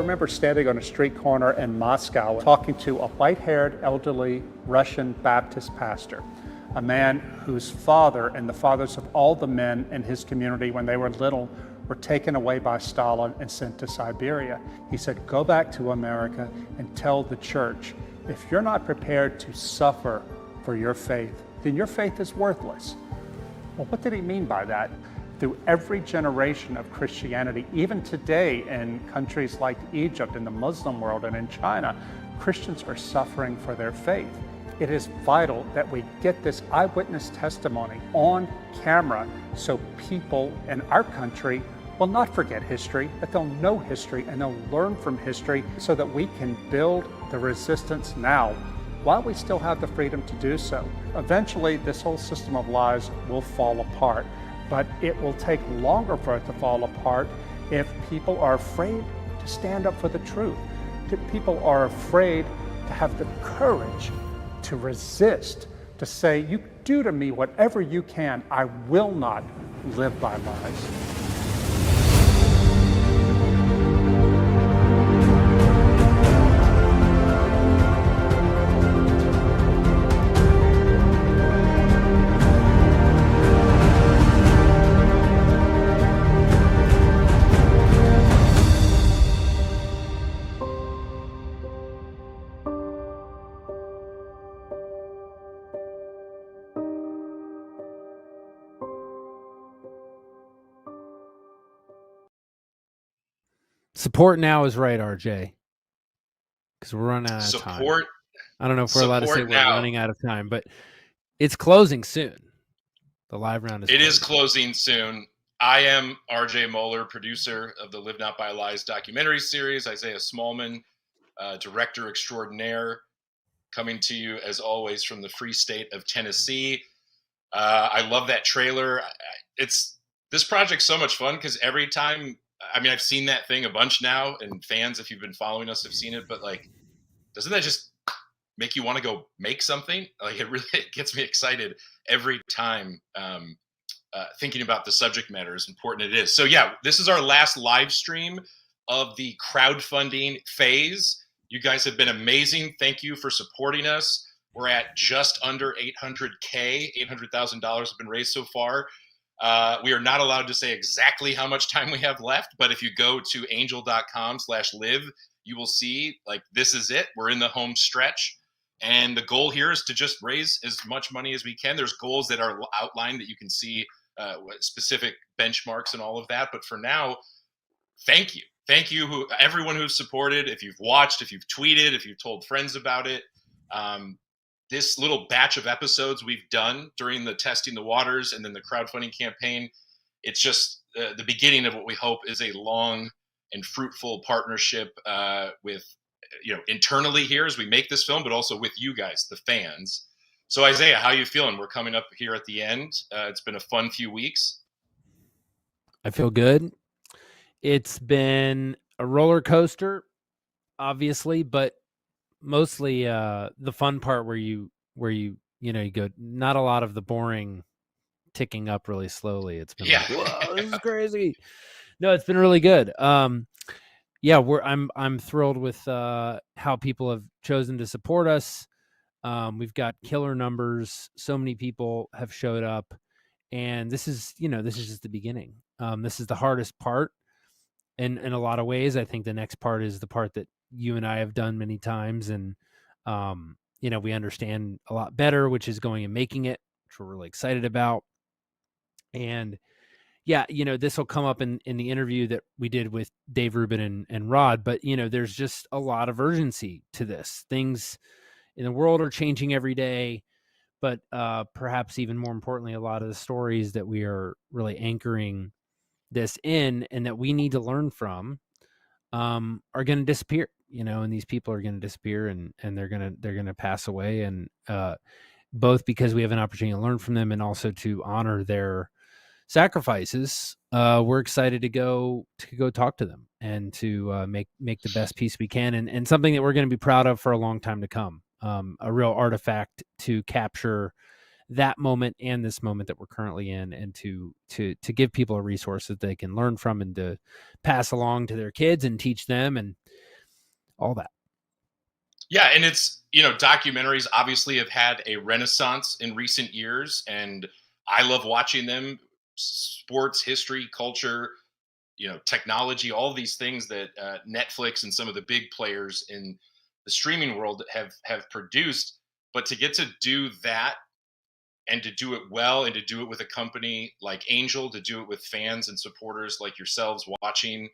remember standing on a street corner in Moscow talking to a white-haired, elderly Russian Baptist pastor, a man whose father and the fathers of all the men in his community when they were little were taken away by Stalin and sent to Siberia. He said, go back to America and tell the church, if you're not prepared to suffer for your faith, then your faith is worthless. Well, what did he mean by that? Through every generation of Christianity, even today in countries like Egypt, in the Muslim world, and in China, Christians are suffering for their faith. It is vital that we get this eyewitness testimony on camera so people in our country will not forget history, that they'll know history and they'll learn from history so that we can build the resistance now while we still have the freedom to do so. Eventually, this whole system of lies will fall apart, but it will take longer for it to fall apart if people are afraid to stand up for the truth. If people are afraid to have the courage to resist, to say, you do to me whatever you can, I will not live by lies. Support now is right, RJ, because we're running out of time. I don't know if we're allowed to say we're running out of time, but it's closing soon. The live round is closing soon. I am RJ Moeller, producer of the Live Not by Lies documentary series. Isaiah Smallman, director extraordinaire, coming to you as always from the free state of Tennessee. I love that trailer. This project's so much fun because every time, I've seen that thing a bunch now, and fans, if you've been following us, have seen it, but doesn't that just make you want to go make something? It gets me excited every time thinking about the subject matter, as important it is. So yeah, this is our last live stream of the crowdfunding phase. You guys have been amazing. Thank you for supporting us. We're at just under $800,000 have been raised so far. We are not allowed to say exactly how much time we have left, but if you go to angel.com/live, you will see this is it. We're in the home stretch. And the goal here is to just raise as much money as we can. There's goals that are outlined that you can see, specific benchmarks and all of that. But for now, thank you. Thank you, everyone who's supported. If you've watched, if you've tweeted, if you've told friends about it. This little batch of episodes we've done during the Testing the Waters and then the crowdfunding campaign, it's just the beginning of what we hope is a long and fruitful partnership with, internally here as we make this film, but also with you guys, the fans. So Isaiah, how are you feeling? We're coming up here at the end. It's been a fun few weeks. I feel good. It's been a roller coaster, obviously, but mostly the fun part where you go, not a lot of the boring ticking up really slowly. It's been whoa, this is crazy. No, it's been really good. I'm thrilled with how people have chosen to support us. We've got killer numbers. So many people have showed up, and this is just the beginning. This is the hardest part. In a lot of ways, I think the next part is the part that you and I have done many times, and we understand a lot better, which is going and making it, which we're really excited about. And yeah, this will come up in the interview that we did with Dave Rubin and Rod, but there's just a lot of urgency to this. Things in the world are changing every day, but perhaps even more importantly, a lot of the stories that we are really anchoring this in and that we need to learn from are going to disappear, and these people are going to disappear and they're going to pass away. And both because we have an opportunity to learn from them and also to honor their sacrifices, we're excited to go talk to them and to make the best piece we can. And something that we're going to be proud of for a long time to come, a real artifact to capture that moment and this moment that we're currently in, and to give people a resource that they can learn from and to pass along to their kids and teach them and all that. Yeah, and it's, documentaries obviously have had a renaissance in recent years, and I love watching them. Sports, history, culture, technology, all these things that Netflix and some of the big players in the streaming world have produced. But to get to do that and to do it well, and to do it with a company like Angel, to do it with fans and supporters like yourselves watching,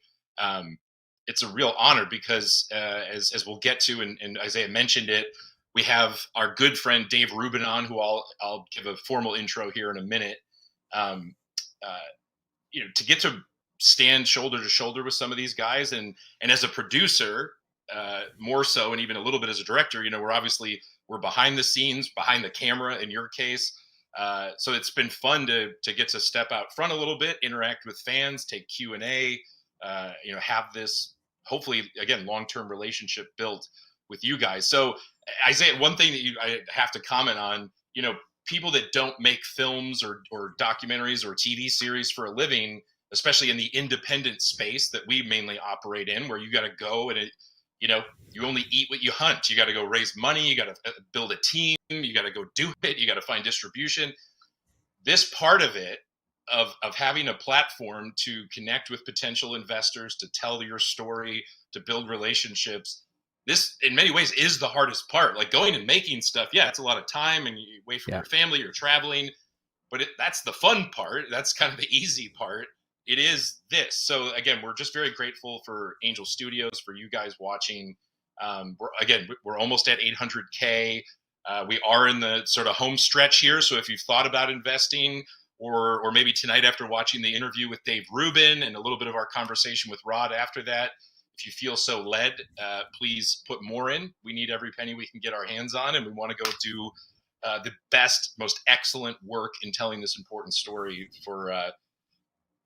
it's a real honor because as we'll get to, and Isaiah mentioned it, we have our good friend Dave Rubin on, who I'll give a formal intro here in a minute. To get to stand shoulder to shoulder with some of these guys, and as a producer, more so, and even a little bit as a director, we're behind the scenes, behind the camera in your case. So it's been fun to get to step out front a little bit, interact with fans, take Q&A, have this, hopefully, again, long-term relationship built with you guys. So Isaiah, one thing that I have to comment on, people that don't make films or documentaries or TV series for a living, especially in the independent space that we mainly operate in, where you got to go and you only eat what you hunt. You got to go raise money. You got to build a team. You got to go do it. You got to find distribution. This part of it, of having a platform to connect with potential investors, to tell your story, to build relationships, this in many ways is the hardest part. Like going and making stuff, yeah, it's a lot of time and you away from your family, you're traveling, but that's the fun part. That's kind of the easy part. It is this. So again, we're just very grateful for Angel Studios, for you guys watching. We're almost at 800K. We are in the sort of home stretch here. So if you've thought about investing, or maybe tonight after watching the interview with Dave Rubin and a little bit of our conversation with Rod after that, if you feel so led, please put more in. We need every penny we can get our hands on, and we want to go do the best, most excellent work in telling this important story for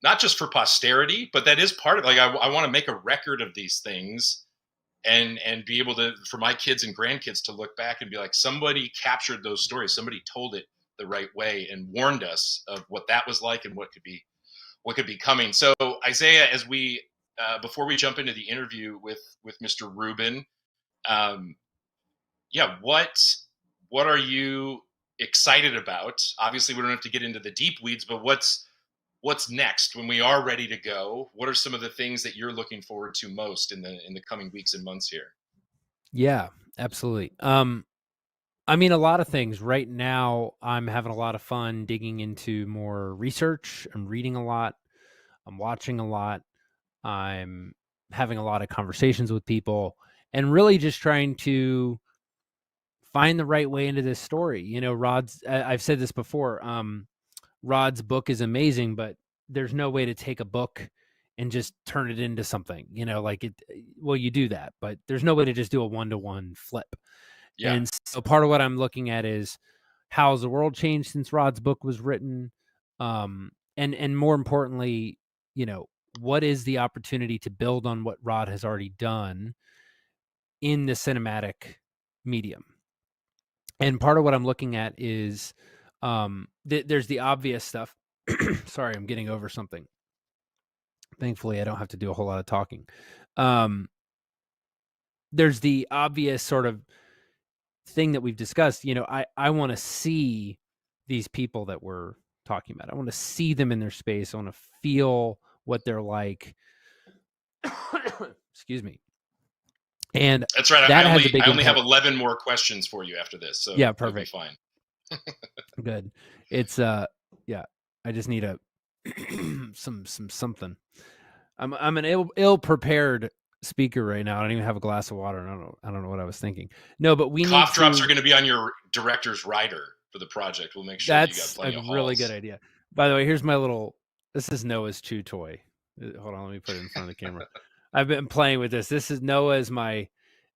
not just for posterity, but that is part of, like, I want to make a record of these things and be able to, for my kids and grandkids to look back and be like, somebody captured those stories, somebody told it the right way and warned us of what that was like and what could be coming. So Isaiah, as we before we jump into the interview with Mr. Rubin, what are you excited about? Obviously, we don't have to get into the deep weeds, but what's next when we are ready to go? What are some of the things that you're looking forward to most in the coming weeks and months here? Yeah, absolutely. I mean, a lot of things. Right now, I'm having a lot of fun digging into more research. I'm reading a lot. I'm watching a lot. I'm having a lot of conversations with people and really just trying to find the right way into this story. I've said this before, Rod's book is amazing, but there's no way to take a book and just turn it into something, you do that, but there's no way to just do a one-to-one flip. Yeah. And so part of what I'm looking at is how's the world changed since Rod's book was written? And more importantly, what is the opportunity to build on what Rod has already done in the cinematic medium? And part of what I'm looking at is there's the obvious stuff. Sorry, I'm getting over something. Thankfully, I don't have to do a whole lot of talking. There's the obvious sort of thing that we've discussed. I want to see these people that we're talking about. I want to see them in their space. I want to feel what they're like. Excuse me. And that's right. That I only have 11 more questions for you after this. So yeah, perfect. It'll be fine. Good. It's I just need something. I'm an ill-prepared speaker right now. I don't even have a glass of water. I don't know what I was thinking. No, but cough drops are going to be on your director's rider for the project. We'll make sure you got plenty of halls. That's a really good idea. By the way, here's my this is Noah's chew toy. Hold on, let me put it in front of the camera. I've been playing with this. This is Noah's, my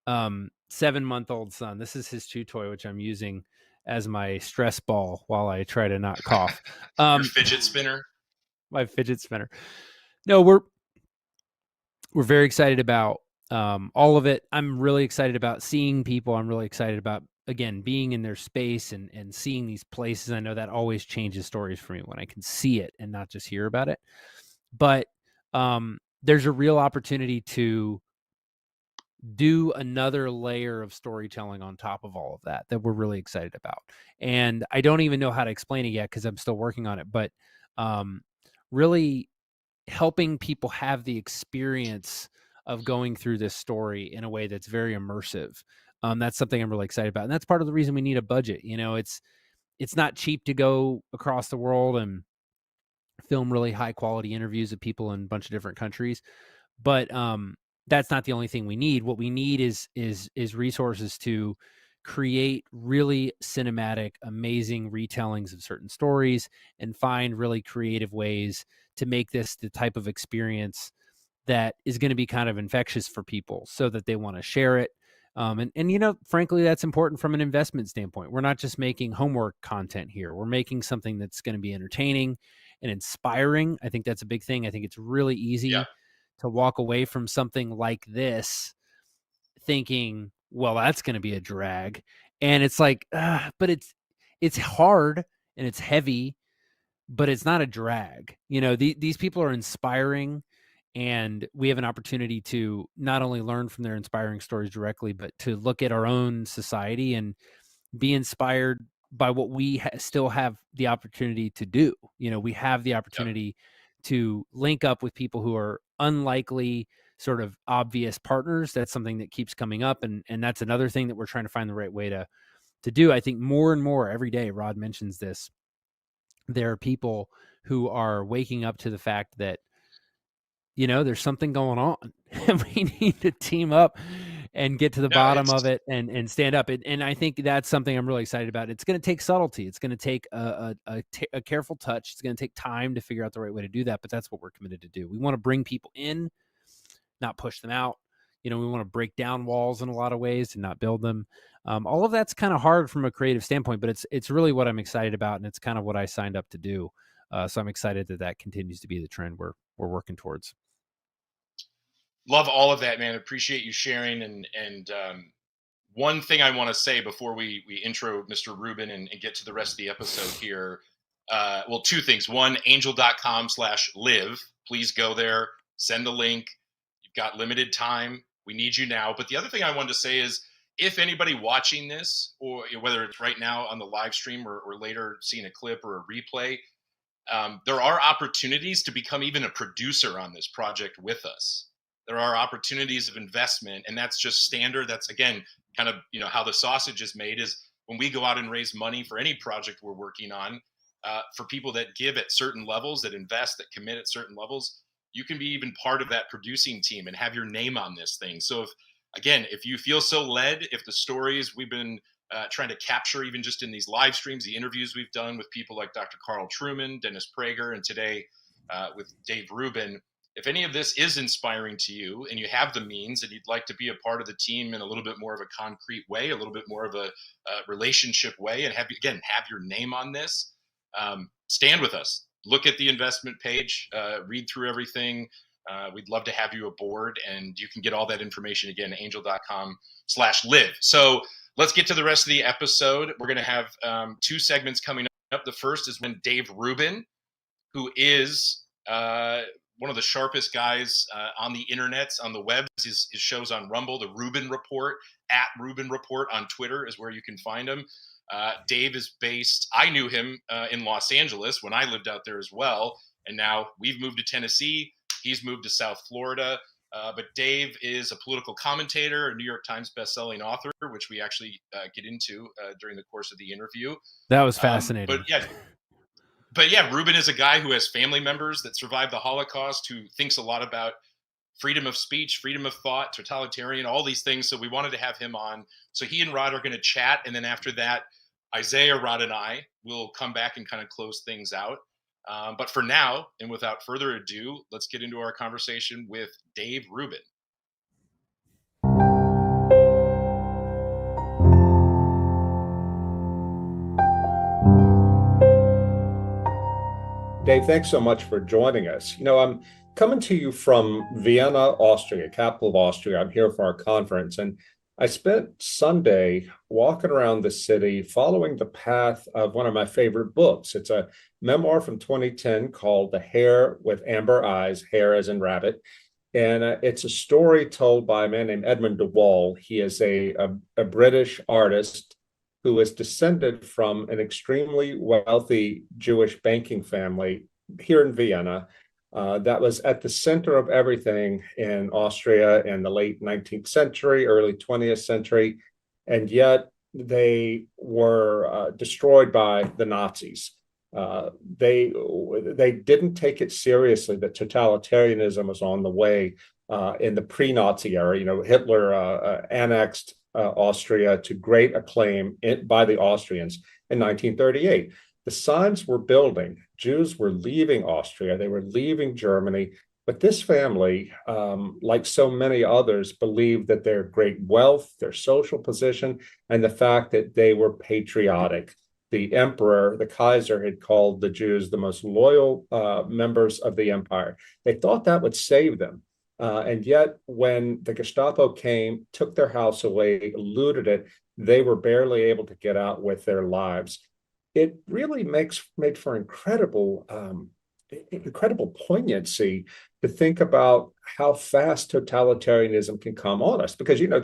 7-month-old son. This is his chew toy, which I'm using as my stress ball while I try to not cough. Your fidget spinner? My fidget spinner. No, we're very excited about all of it. I'm really excited about seeing people. I'm really excited about again, being in their space and seeing these places, I know that always changes stories for me when I can see it and not just hear about it. But there's a real opportunity to do another layer of storytelling on top of all of that we're really excited about. And I don't even know how to explain it yet because I'm still working on it, but really helping people have the experience of going through this story in a way that's very immersive. That's something I'm really excited about. And that's part of the reason we need a budget. It's not cheap to go across the world and film really high quality interviews of people in a bunch of different countries. But that's not the only thing we need. What we need is resources to create really cinematic, amazing retellings of certain stories and find really creative ways to make this the type of experience that is going to be kind of infectious for people so that they want to share it. And frankly, that's important from an investment standpoint. We're not just making homework content here. We're making something that's going to be entertaining and inspiring. I think that's a big thing. I think it's really easy to walk away from something like this thinking, well, that's going to be a drag. And it's like, but it's hard and it's heavy, but it's not a drag. These people are inspiring, and we have an opportunity to not only learn from their inspiring stories directly, but to look at our own society and be inspired by what we still have the opportunity to do. We have the opportunity to link up with people who are unlikely sort of obvious partners. That's something that keeps coming up. And that's another thing that we're trying to find the right way to do. I think more and more every day, Rod mentions this, there are people who are waking up to the fact that, there's something going on and we need to team up and get to the bottom of it and stand up. And I think that's something I'm really excited about. It's going to take subtlety. It's going to take a careful touch. It's going to take time to figure out the right way to do that. But that's what we're committed to do. We want to bring people in, not push them out. We want to break down walls in a lot of ways and not build them. All of that's kind of hard from a creative standpoint, but it's really what I'm excited about. And it's kind of what I signed up to do. So I'm excited that continues to be the trend we're working towards. Love all of that, man. Appreciate you sharing. And one thing I want to say before we intro Mr. Rubin and get to the rest of the episode here. Well, two things. One, angel.com/live. Please go there, send the link. You've got limited time. We need you now. But the other thing I wanted to say is, if anybody watching this, or whether it's right now on the live stream or later seeing a clip or a replay, there are opportunities to become even a producer on this project with us. There are opportunities of investment, and that's just standard. That's, again, kind of, how the sausage is made is when we go out and raise money for any project we're working on, for people that give at certain levels, that invest, that commit at certain levels, you can be even part of that producing team and have your name on this thing. So if you feel so led, if the stories we've been trying to capture, even just in these live streams, the interviews we've done with people like Dr. Carl Trueman, Dennis Prager, and today with Dave Rubin, if any of this is inspiring to you and you have the means and you'd like to be a part of the team in a little bit more of a concrete way, a little bit more of a relationship way, and have your name on this, stand with us. Look at the investment page, read through everything. We'd love to have you aboard, and you can get all that information again, angel.com/live. So let's get to the rest of the episode. We're going to have two segments coming up. The first is when Dave Rubin, who is one of the sharpest guys on the internet, on the web. His shows on Rumble, the Rubin Report, at Rubin Report on Twitter is where you can find him. Dave is based, I knew him in Los Angeles when I lived out there as well. And now we've moved to Tennessee. He's moved to South Florida. But Dave is a political commentator, a New York Times bestselling author, which we actually get into during the course of the interview. That was fascinating. But yeah, Rubin is a guy who has family members that survived the Holocaust, who thinks a lot about freedom of speech, freedom of thought, totalitarian, all these things. So we wanted to have him on. So he and Rod are going to chat. And then after that, Isaiah, Rod, and I will come back and kind of close things out. But for now, and without further ado, let's get into our conversation with Dave Rubin. Dave, thanks so much for joining us. I'm coming to you from Vienna, Austria, capital of Austria. I'm here for our conference. And I spent Sunday walking around the city following the path of one of my favorite books. It's a memoir from 2010 called The Hare with Amber Eyes, hare as in rabbit. And it's a story told by a man named Edmund de Waal. He is a British artist who is descended from an extremely wealthy Jewish banking family here in Vienna that was at the center of everything in Austria in the late 19th century, early 20th century, and yet they were destroyed by the Nazis. They didn't take it seriously that totalitarianism was on the way in the pre-Nazi era. You know, Hitler annexed Austria to great acclaim by the Austrians in 1938. The signs were building. Jews were leaving Austria. They were leaving Germany. But this family, like so many others, believed that their great wealth, their social position, and the fact that they were patriotic. The emperor, the Kaiser, had called the Jews the most loyal members of the empire. They thought that would save them. And yet, when the Gestapo came, took their house away, looted it, they were barely able to get out with their lives. It really made for incredible poignancy to think about how fast totalitarianism can come on us. Because, you know,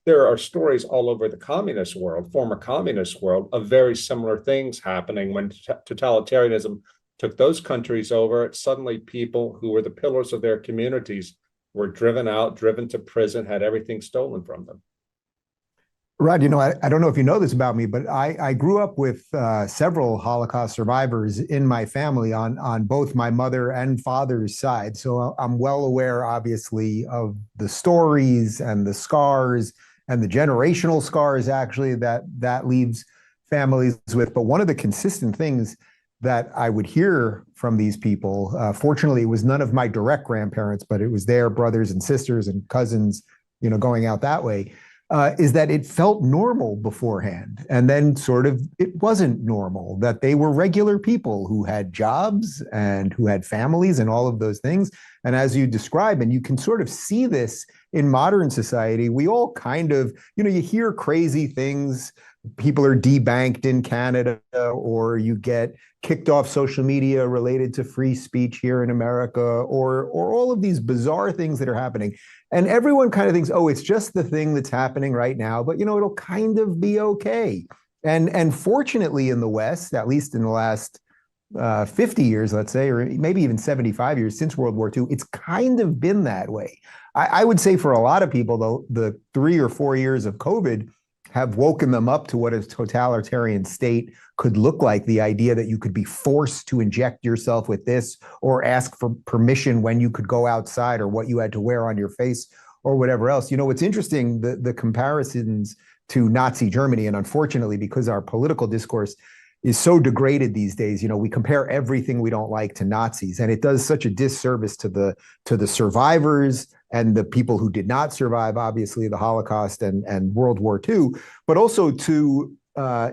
there are stories all over the communist world, former communist world, of very similar things happening when totalitarianism took those countries over. Suddenly people who were the pillars of their communities were driven out, driven to prison, had everything stolen from them. Rod, you know, I don't know if you know this about me, but I grew up with several Holocaust survivors in my family on both my mother and father's side. So I'm well aware, obviously, of the stories and the scars and the generational scars, actually, that leaves families with. But one of the consistent things that I would hear from these people, fortunately, it was none of my direct grandparents, but it was their brothers and sisters and cousins, you know, going out that way. Is that it felt normal beforehand, and then sort of it wasn't normal, that they were regular people who had jobs and who had families and all of those things. And as you describe, and you can sort of see this in modern society, we all kind of, you know, you hear crazy things. People are debanked in Canada, or you get kicked off social media related to free speech here in America, or all of these bizarre things that are happening. And everyone kind of thinks, oh, it's just the thing that's happening right now, but, you know, it'll kind of be okay. And fortunately in the West, at least in the last 50 years, let's say, or maybe even 75 years since World War II, it's kind of been that way. I would say for a lot of people, though, the 3 or 4 years of COVID have woken them up to what a totalitarian state could look like. The idea that you could be forced to inject yourself with this, or ask for permission when you could go outside, or what you had to wear on your face, or whatever else. You know, what's interesting, the comparisons to Nazi Germany, and unfortunately, because our political discourse is so degraded these days, you know, we compare everything we don't like to Nazis, and it does such a disservice to the survivors and the people who did not survive, obviously, the Holocaust and World War II, but also to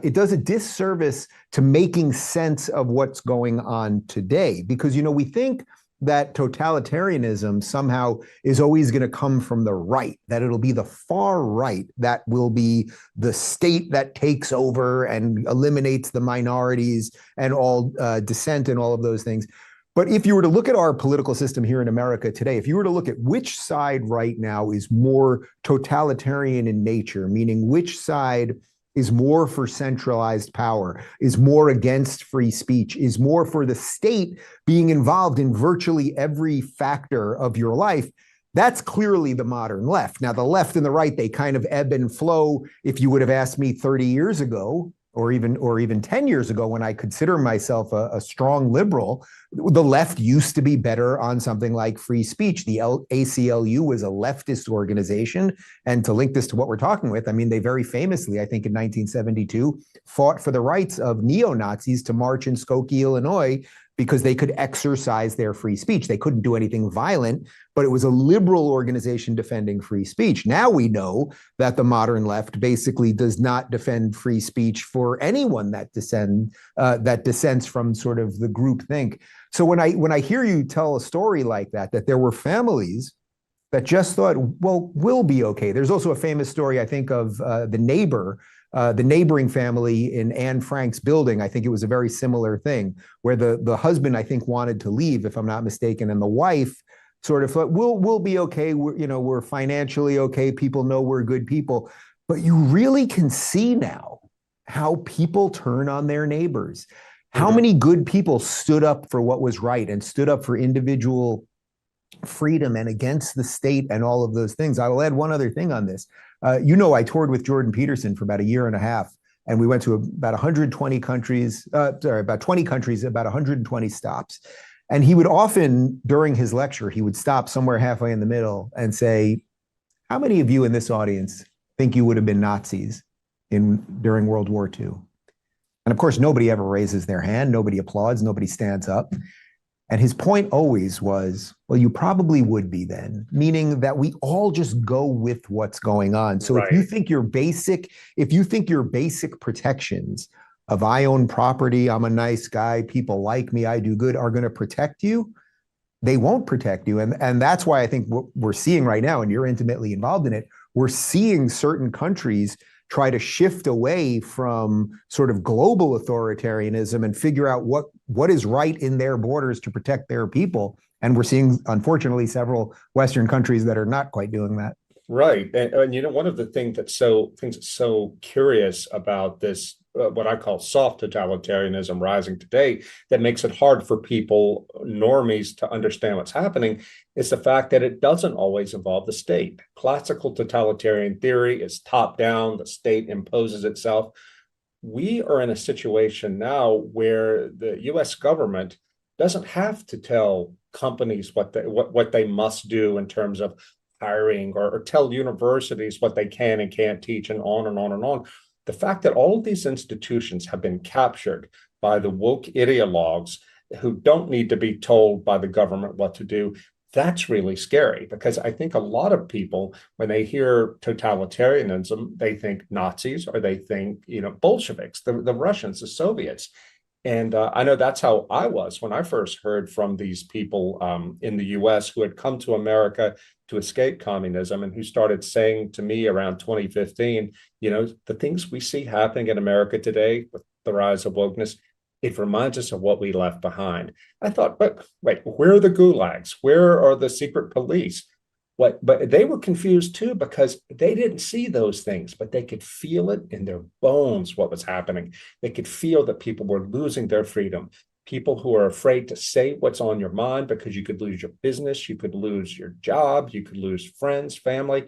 it does a disservice to making sense of what's going on today. Because, you know, we think that totalitarianism somehow is always going to come from the right, that it'll be the far right that will be the state that takes over and eliminates the minorities and all dissent and all of those things. But if you were to look at our political system here in America today, if you were to look at which side right now is more totalitarian in nature, meaning which side is more for centralized power, is more against free speech, is more for the state being involved in virtually every factor of your life, that's clearly the modern left. Now, the left and the right, they kind of ebb and flow. If you would have asked me 30 years ago, or even 10 years ago, when I consider myself a strong liberal, the left used to be better on something like free speech. The ACLU was a leftist organization. And to link this to what we're talking with, I mean, they very famously, I think in 1972, fought for the rights of neo-Nazis to march in Skokie, Illinois, because they could exercise their free speech. They couldn't do anything violent, but it was a liberal organization defending free speech. Now we know that the modern left basically does not defend free speech for anyone that dissents from sort of the groupthink. So when I hear you tell a story like that there were families that just thought, well, we'll be okay. There's also a famous story, I think, of the neighboring family in Anne Frank's building. I think it was a very similar thing where the husband, I think, wanted to leave, if I'm not mistaken, and the wife sort of thought, we'll be okay. We're financially okay. People know we're good people. But you really can see now how people turn on their neighbors. How many good people stood up for what was right and stood up for individual freedom and against the state and all of those things. I will add one other thing on this. I toured with Jordan Peterson for about a year and a half, and we went to about 120 countries, about 20 countries, about 120 stops. And he would often, during his lecture, he would stop somewhere halfway in the middle and say, how many of you in this audience think you would have been Nazis during World War II? And of course, nobody ever raises their hand, nobody applauds, nobody stands up. And his point always was, well, you probably would be then, meaning that we all just go with what's going on. So Right. if you think your basic protections of I own property, I'm a nice guy, people like me, I do good, are going to protect you, they won't protect you. And that's why I think what we're seeing right now, and you're intimately involved in it, we're seeing certain countries try to shift away from sort of global authoritarianism and figure out what is right in their borders to protect their people. And we're seeing, unfortunately, several Western countries that are not quite doing that. Right. And one of the things that's so curious about this, what I call soft totalitarianism rising today, that makes it hard for people, normies, to understand what's happening, is the fact that it doesn't always involve the state. Classical totalitarian theory is top down, the state imposes itself. We are in a situation now where the US government doesn't have to tell companies what they must do in terms of hiring, or tell universities what they can and can't teach, and on and on and on. The fact that all of these institutions have been captured by the woke ideologues who don't need to be told by the government what to do, that's really scary, because I think a lot of people, when they hear totalitarianism, they think Nazis, or they think, Bolsheviks, the Russians, the Soviets. And I know that's how I was when I first heard from these people in the US who had come to America to escape communism, and who started saying to me around 2015, the things we see happening in America today with the rise of wokeness, it reminds us of what we left behind. I thought, but wait, where are the gulags? Where are the secret police? But they were confused too, because they didn't see those things, but they could feel it in their bones, what was happening. They could feel that people were losing their freedom. People who are afraid to say what's on your mind, because you could lose your business, you could lose your job, you could lose friends, family.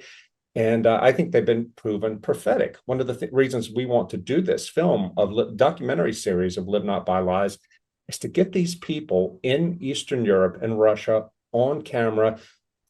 And I think they've been proven prophetic. One of the reasons we want to do this documentary series of Live Not by Lies is to get these people in Eastern Europe and Russia on camera,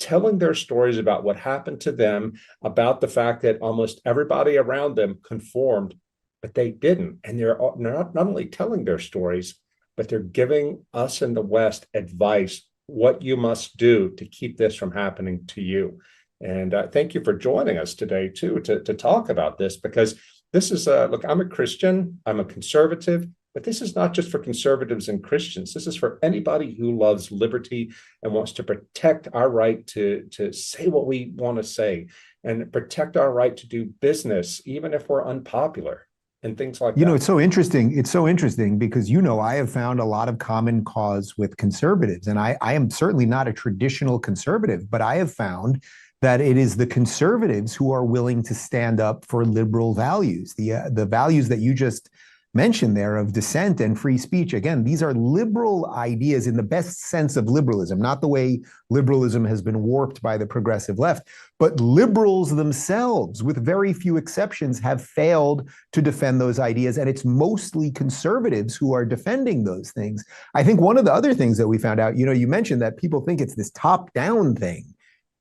telling their stories about what happened to them, about the fact that almost everybody around them conformed, but they didn't. And they're not only telling their stories, but they're giving us in the West advice, what you must do to keep this from happening to you. And thank you for joining us today, too, to talk about this, because this is, look, I'm a Christian, I'm a conservative, but this is not just for conservatives and Christians. This is for anybody who loves liberty and wants to protect our right to say what we want to say, and protect our right to do business, even if we're unpopular, and things like that. It's so interesting. It's so interesting because, I have found a lot of common cause with conservatives. And I am certainly not a traditional conservative, but I have found that it is the conservatives who are willing to stand up for liberal values, the values that you just mentioned there of dissent and free speech. Again, these are liberal ideas in the best sense of liberalism, not the way liberalism has been warped by the progressive left, but liberals themselves, with very few exceptions, have failed to defend those ideas. And it's mostly conservatives who are defending those things. I think one of the other things that we found out, you mentioned that people think it's this top-down thing,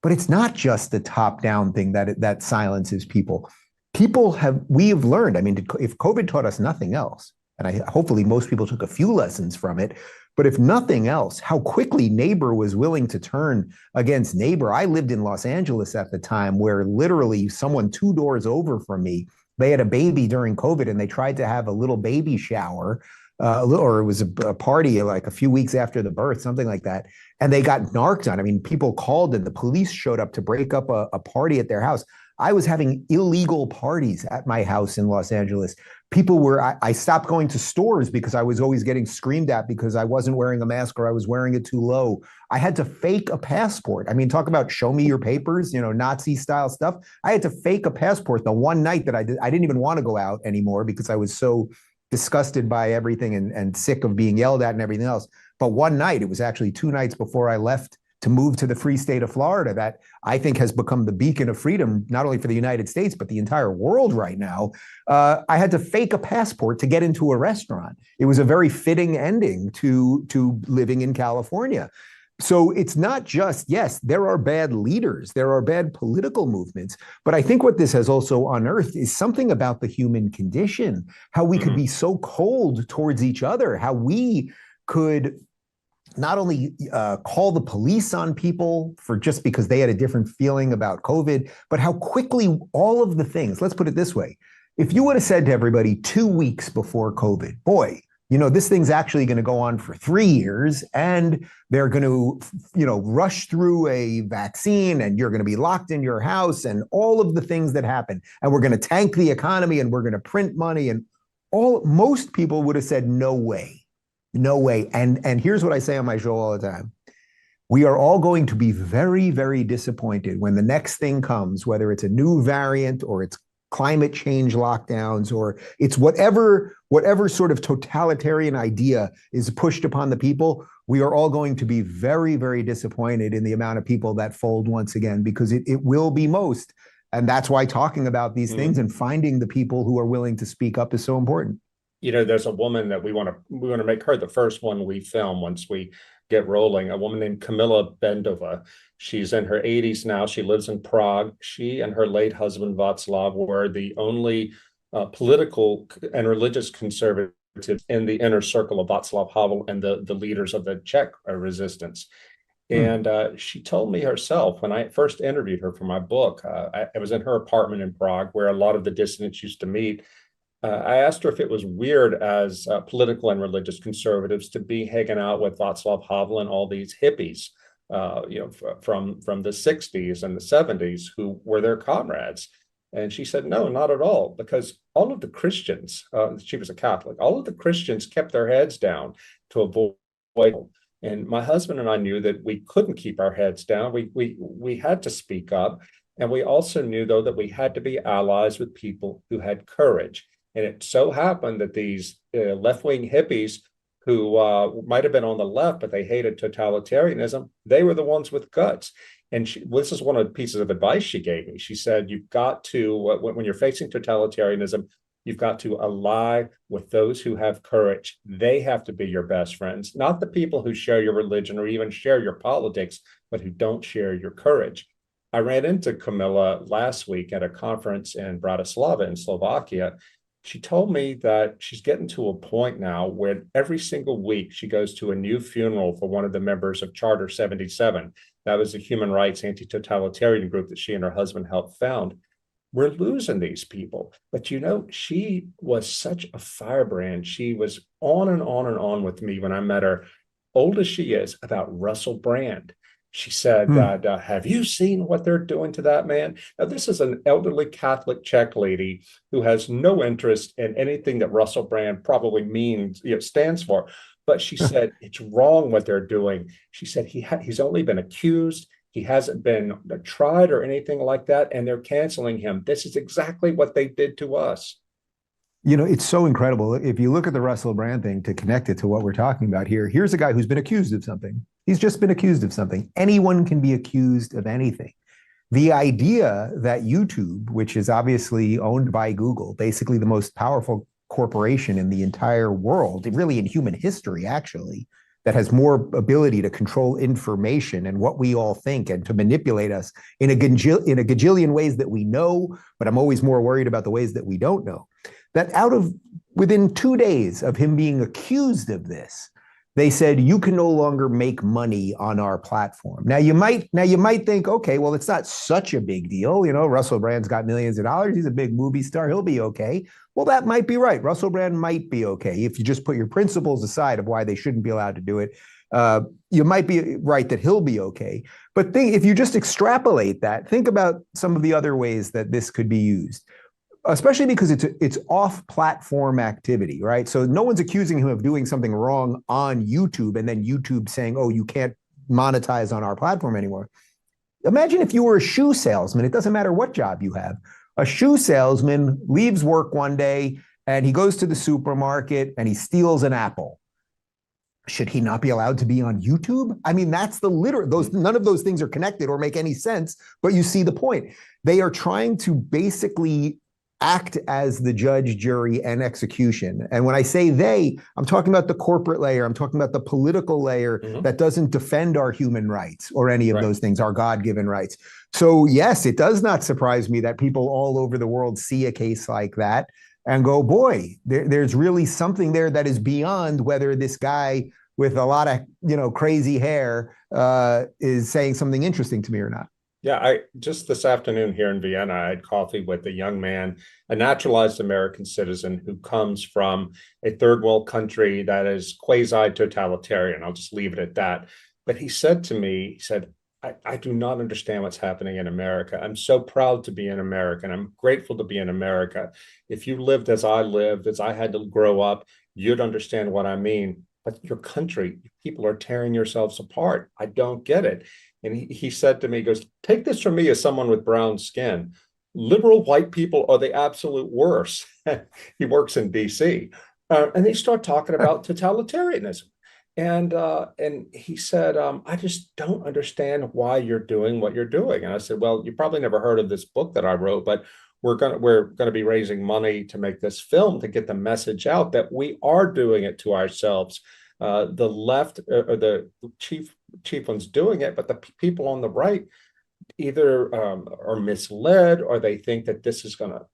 but it's not just the top-down thing that silences people. We have learned, if COVID taught us nothing else, and hopefully most people took a few lessons from it, but if nothing else, how quickly neighbor was willing to turn against neighbor. I lived in Los Angeles at the time, where literally someone 2 doors over from me, they had a baby during COVID, and they tried to have a little baby shower or it was a party like a few weeks after the birth, something like that. And they got narked on. I mean, people called and the police showed up to break up a party at their house. I was having illegal parties at my house in Los Angeles. I stopped going to stores because I was always getting screamed at because I wasn't wearing a mask or I was wearing it too low. I had to fake a passport. I mean, talk about show me your papers, Nazi style stuff. I had to fake a passport the one night that I didn't even want to go out anymore because I was so disgusted by everything and sick of being yelled at and everything else. But one night, it was actually 2 nights before I left to move to the free state of Florida, that I think has become the beacon of freedom, not only for the United States, but the entire world right now. I had to fake a passport to get into a restaurant. It was a very fitting ending to living in California. So it's not just, yes, there are bad leaders, there are bad political movements, but I think what this has also unearthed is something about the human condition, how we could be so cold towards each other, how we could not only call the police on people for just because they had a different feeling about COVID, but how quickly all of the things, let's put it this way, if you would have said to everybody 2 weeks before COVID, boy, this thing's actually going to go on for 3 years and they're going to, rush through a vaccine and you're going to be locked in your house and all of the things that happen. And we're going to tank the economy and we're going to print money and most people would have said, no way. No way. And here's what I say on my show all the time. We are all going to be very, very disappointed when the next thing comes, whether it's a new variant or it's climate change lockdowns or it's whatever sort of totalitarian idea is pushed upon the people. We are all going to be very, very disappointed in the amount of people that fold once again, because it will be most. And that's why talking about these things and finding the people who are willing to speak up is so important. There's a woman that we want to make her the first one we film once we get rolling, a woman named Camilla Bendova. She's in her 80s now. She lives in Prague. She and her late husband, Václav, were the only political and religious conservatives in the inner circle of Václav Havel and the leaders of the Czech resistance. And she told me herself, when I first interviewed her for my book, I was in her apartment in Prague, where a lot of the dissidents used to meet. I asked her if it was weird as political and religious conservatives to be hanging out with Václav Havel and all these hippies, from the 60s and the 70s who were their comrades. And she said, no, not at all, because all of the Christians, she was a Catholic, all of the Christians kept their heads down to avoid. And my husband and I knew that we couldn't keep our heads down. We had to speak up. And we also knew, though, that we had to be allies with people who had courage. And it so happened that these left-wing hippies who might have been on the left, but they hated totalitarianism, they were the ones with guts. And this is one of the pieces of advice she gave me. She said, you've got to, when you're facing totalitarianism, you've got to ally with those who have courage. They have to be your best friends, not the people who share your religion or even share your politics, but who don't share your courage. I ran into Camilla last week at a conference in Bratislava in Slovakia. She told me that she's getting to a point now where every single week she goes to a new funeral for one of the members of Charter 77. That was a human rights anti-totalitarian group that she and her husband helped found. We're losing these people. But she was such a firebrand. She was on and on and on with me when I met her, old as she is, about Russell Brand. She said, have you seen what they're doing to that man? Now, this is an elderly Catholic Czech lady who has no interest in anything that Russell Brand probably stands for. But she said, it's wrong what they're doing. She said, he's only been accused. He hasn't been tried or anything like that. And they're canceling him. This is exactly what they did to us. It's so incredible. If you look at the Russell Brand thing to connect it to what we're talking about here, here's a guy who's been accused of something. He's just been accused of something. Anyone can be accused of anything. The idea that YouTube, which is obviously owned by Google, basically the most powerful corporation in the entire world, really in human history, actually, that has more ability to control information and what we all think and to manipulate us in a gajillion ways that we know, but I'm always more worried about the ways that we don't know. That within 2 days of him being accused of this, they said, you can no longer make money on our platform. Now you might think, okay, well, it's not such a big deal. You know, Russell Brand's got millions of dollars. He's a big movie star. He'll be okay. Well, that might be right. Russell Brand might be okay. If you just put your principles aside of why they shouldn't be allowed to do it, you might be right that he'll be okay. But if you just extrapolate that, think about some of the other ways that this could be used, especially because it's off-platform activity, right? So no one's accusing him of doing something wrong on YouTube and then YouTube saying, oh, you can't monetize on our platform anymore. Imagine if you were a shoe salesman. It doesn't matter what job you have. A shoe salesman leaves work one day and he goes to the supermarket and he steals an apple. Should he not be allowed to be on YouTube? I mean, that's none of those things are connected or make any sense, but you see the point. They are trying to basically act as the judge, jury, and execution. And when I say they, I'm talking about the corporate layer. I'm talking about the political layer that doesn't defend our human rights or any of those things, our God-given rights. So yes, it does not surprise me that people all over the world see a case like that and go, boy, there's really something there that is beyond whether this guy with a lot of, crazy hair is saying something interesting to me or not. Yeah, I just this afternoon here in Vienna, I had coffee with a young man, a naturalized American citizen who comes from a third world country that is quasi-totalitarian. I'll just leave it at that. But he said to me, I do not understand what's happening in America. I'm so proud to be in America, and I'm grateful to be in America. If you lived as I lived, as I had to grow up, you'd understand what I mean. But your country, people are tearing yourselves apart. I don't get it. And he said to me, he goes, take this from me as someone with brown skin. Liberal white people are the absolute worst. He works in DC. And they start talking about totalitarianism. And he said, I just don't understand why you're doing what you're doing. And I said, well, you probably never heard of this book that I wrote, but we're gonna be raising money to make this film to get the message out that we are doing it to ourselves. The left or the chief ones doing it, but the people on the right either are misled or they think that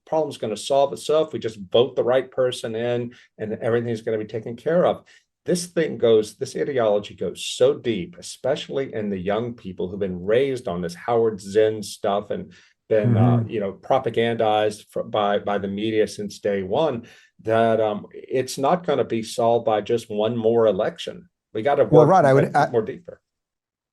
problem's gonna solve itself. We just vote the right person in and everything's going to be taken care of. This ideology goes so deep, especially in the young people who've been raised on this Howard Zinn stuff and been propagandized by the media since day one, that it's not going to be solved by just one more election. We got to work more deeper.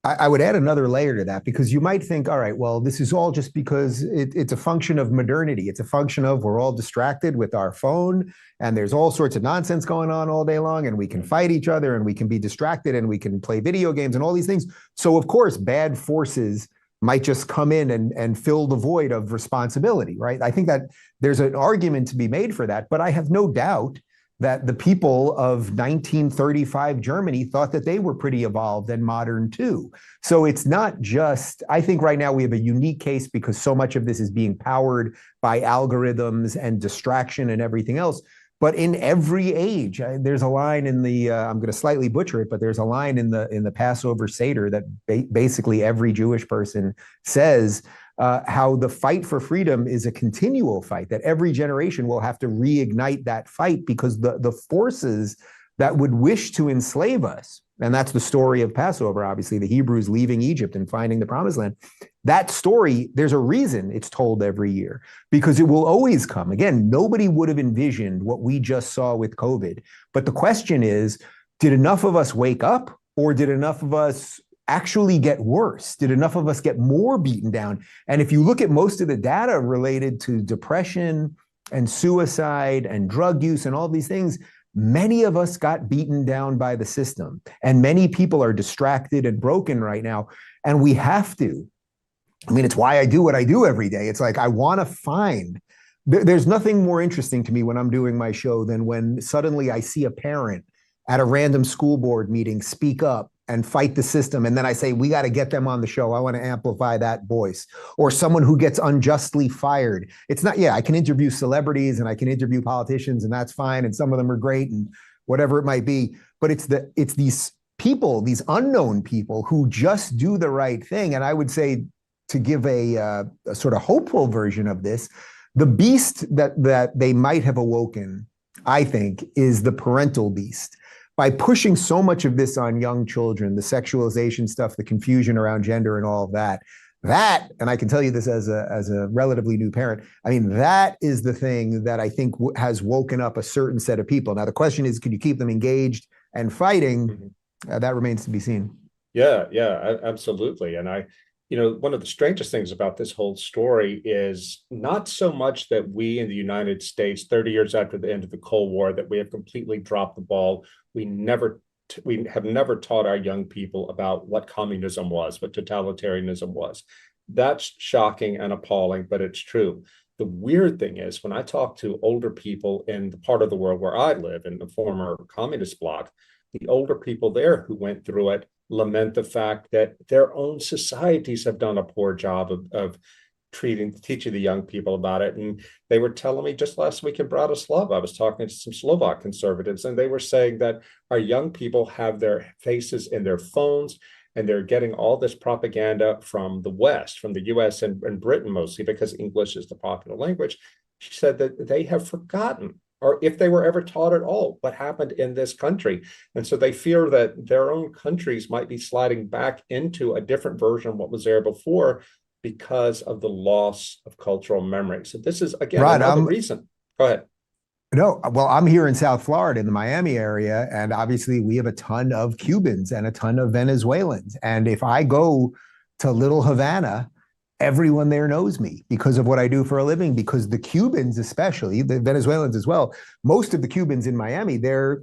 I would add another layer to that, because you might think, all right, well, this is all just because it's a function of modernity. It's a function of we're all distracted with our phone and there's all sorts of nonsense going on all day long and we can fight each other and we can be distracted and we can play video games and all these things. So of course, bad forces might just come in and fill the void of responsibility, right? I think that there's an argument to be made for that, but I have no doubt that the people of 1935 Germany thought that they were pretty evolved and modern too. So it's not just, I think right now we have a unique case because so much of this is being powered by algorithms and distraction and everything else. But in every age, there's a line in the, I'm going to slightly butcher it, but there's a line in the Passover Seder that basically every Jewish person says, how the fight for freedom is a continual fight, that every generation will have to reignite that fight because the forces that would wish to enslave us, and that's the story of Passover, obviously, the Hebrews leaving Egypt and finding the promised land. That story, there's a reason it's told every year, because it will always come. Again, nobody would have envisioned what we just saw with COVID. But the question is, did enough of us wake up, or did enough of us actually get worse? Did enough of us get more beaten down? And if you look at most of the data related to depression and suicide and drug use and all these things, many of us got beaten down by the system. And many people are distracted and broken right now. And we have to. I mean, it's why I do what I do every day. It's like, I want to find, there's nothing more interesting to me when I'm doing my show than when suddenly I see a parent at a random school board meeting speak up and fight the system. And then I say, we got to get them on the show. I want to amplify that voice. Or someone who gets unjustly fired. It's not, I can interview celebrities and I can interview politicians and that's fine. And some of them are great and whatever it might be. But it's these people, these unknown people who just do the right thing. And I would say, to give a sort of hopeful version of this, the beast that they might have awoken, I think, is the parental beast. by pushing so much of this on young children, the sexualization stuff, the confusion around gender and all of that, and I can tell you this as a relatively new parent, I mean, that is the thing that I think has woken up a certain set of people. Now, the question is, can you keep them engaged and fighting? That remains to be seen. Yeah, absolutely. And one of the strangest things about this whole story is not so much that we in the United States, 30 years after the end of the Cold War, that we have completely dropped the ball. We have never taught our young people about what communism was, what totalitarianism was. That's shocking and appalling, but it's true. The weird thing is, when I talk to older people in the part of the world where I live, in the former communist bloc, the older people there who went through it lament the fact that their own societies have done a poor job of teaching the young people about it. And they were telling me just last week in Bratislava, I was talking to some Slovak conservatives, and they were saying that our young people have their faces in their phones, and they're getting all this propaganda from the West, from the US and Britain mostly, because English is the popular language. She said that they have forgotten, or if they were ever taught at all, what happened in this country. And so they fear that their own countries might be sliding back into a different version of what was there before because of the loss of cultural memory. So this is, again, another reason. Go ahead. No, well, I'm here in South Florida in the Miami area, and obviously we have a ton of Cubans and a ton of Venezuelans. And if I go to Little Havana, everyone there knows me because of what I do for a living, because the Cubans, especially the Venezuelans as well, most of the Cubans in Miami, they're,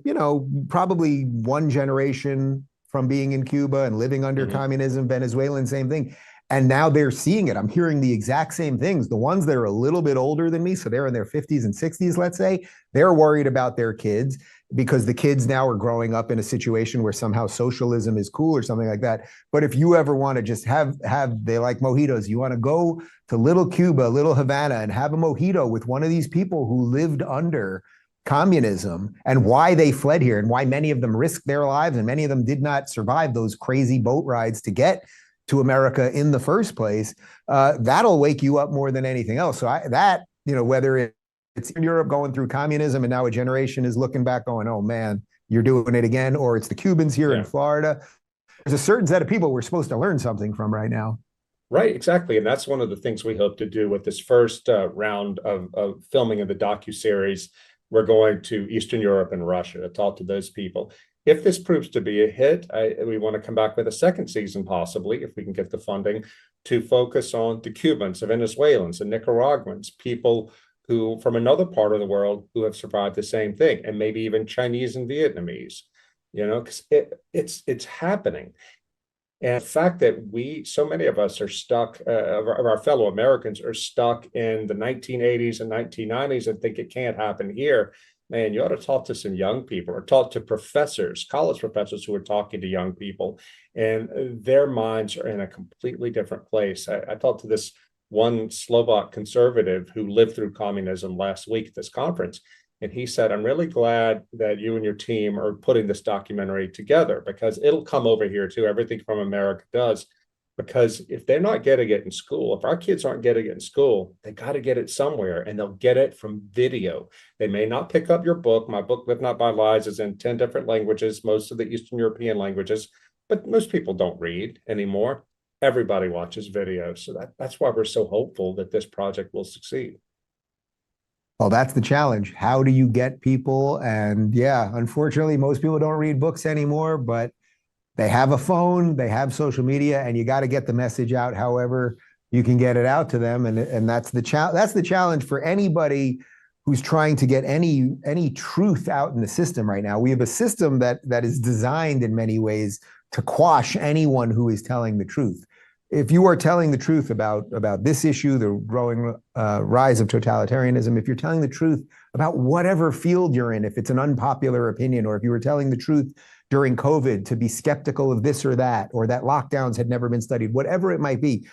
probably one generation from being in Cuba and living under communism. Venezuelan, same thing. And now they're seeing it. I'm hearing the exact same things. The ones that are a little bit older than me, so they're in their 50s and 60s, let's say, they're worried about their kids because the kids now are growing up in a situation where somehow socialism is cool or something like that. But if you ever want to just have they like mojitos, you want to go to Little Cuba, Little Havana, and have a mojito with one of these people who lived under communism and why they fled here and why many of them risked their lives and many of them did not survive those crazy boat rides to get to America in the first place, that'll wake you up more than anything else. So whether it's in Europe going through communism and now a generation is looking back going, oh man, you're doing it again, or it's the Cubans here in Florida, there's a certain set of people we're supposed to learn something from right now. Right, exactly. And that's one of the things we hope to do with this first round of filming of the docuseries. We're going to Eastern Europe and Russia to talk to those people. If this proves to be a hit, we want to come back with a second season, possibly, if we can get the funding, to focus on the Cubans, the Venezuelans, the Nicaraguans, people who from another part of the world who have survived the same thing, and maybe even Chinese and Vietnamese, because it's happening. And the fact that so many of us are stuck, of our fellow Americans are stuck in the 1980s and 1990s and think it can't happen here. Man, you ought to talk to some young people or talk to professors, college professors who are talking to young people, and their minds are in a completely different place. I talked to this one Slovak conservative who lived through communism last week at this conference, and he said, I'm really glad that you and your team are putting this documentary together because it'll come over here too. Everything from America does. Because if they're not getting it in school, if our kids aren't getting it in school, they got to get it somewhere, and they'll get it from video. They may not pick up your book. My book, Live Not by Lies, is in 10 different languages, most of the Eastern European languages, but most people don't read anymore. Everybody watches videos. So that's why we're so hopeful that this project will succeed. Well, that's the challenge. How do you get people? And yeah, unfortunately, most people don't read books anymore, but they have a phone, they have social media, and you got to get the message out however you can get it out to them. And that's the challenge for anybody who's trying to get any truth out in the system right now. We have a system that is designed in many ways to quash anyone who is telling the truth. If you are telling the truth about this issue, the growing rise of totalitarianism, if you're telling the truth about whatever field you're in, if it's an unpopular opinion, or if you were telling the truth during COVID to be skeptical of this or that lockdowns had never been studied, whatever it might be,